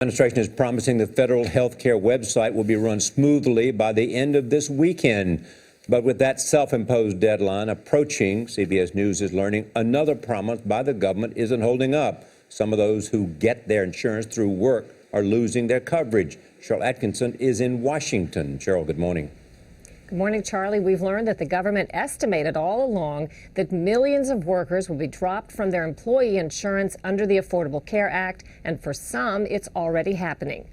Administration is promising the federal health care website will be run smoothly by the end of this weekend. But with that self-imposed deadline approaching, CBS News is learning another promise by the government isn't holding up. Some of those who get their insurance through work are losing their coverage. Cheryl Atkinson is in Washington. Cheryl, good morning. Good morning, Charlie. We've learned that the government estimated all along that millions of workers will be dropped from their employee insurance under the Affordable Care Act, and for some, it's already happening.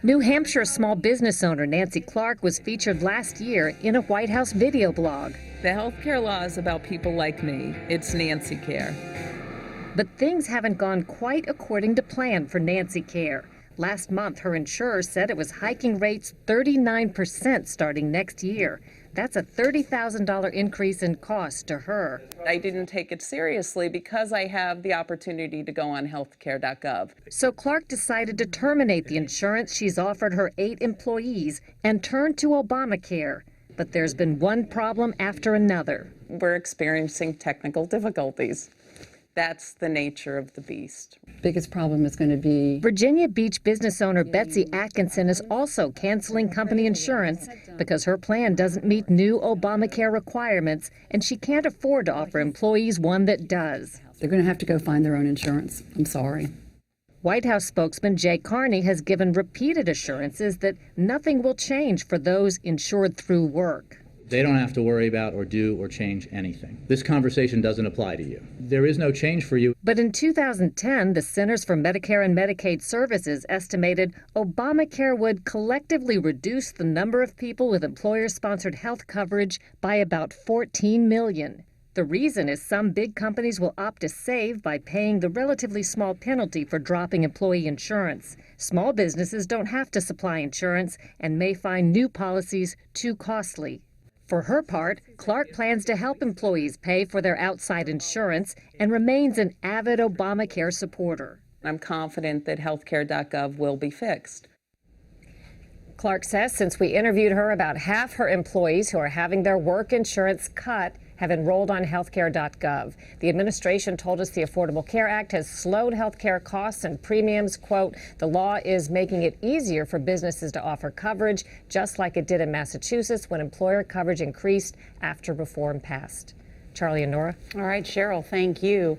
New Hampshire small business owner Nancy Clark was featured last year in a White House video blog. The health care law is about people like me. It's Nancy Care. But things haven't gone quite according to plan for Nancy Care. Last month, her insurer said it was hiking rates 39% starting next year. That's a $30,000 increase in cost to her. I didn't take it seriously because I have the opportunity to go on healthcare.gov. So Clark decided to terminate the insurance she's offered her 8 employees and turn to Obamacare. But there's been one problem after another. We're experiencing technical difficulties. That's the nature of the beast. Biggest problem is going to be Virginia Beach business owner Betsy Atkinson is also canceling company insurance because her plan doesn't meet new Obamacare requirements, and she can't afford to offer employees one that does. they're going to have to go find their own insurance. I'm sorry. White House spokesman Jay Carney has given repeated assurances that nothing will change for those insured through work. They don't have to worry about or do or change anything. This conversation doesn't apply to you. There is no change for you. But in 2010, the Centers for Medicare and Medicaid Services estimated Obamacare would collectively reduce the number of people with employer-sponsored health coverage by about 14 million. The reason is some big companies will opt to save by paying the relatively small penalty for dropping employee insurance. Small businesses don't have to supply insurance and may find new policies too costly. For her part, Clark plans to help employees pay for their outside insurance and remains an avid Obamacare supporter. I'm confident that healthcare.gov will be fixed. Clark says since we interviewed her, about half her employees who are having their work insurance cut have enrolled on healthcare.gov. The administration told us the Affordable Care Act has slowed healthcare costs and premiums. Quote, the law is making it easier for businesses to offer coverage, just like it did in Massachusetts when employer coverage increased after reform passed. Charlie and Nora. All right, Cheryl, thank you.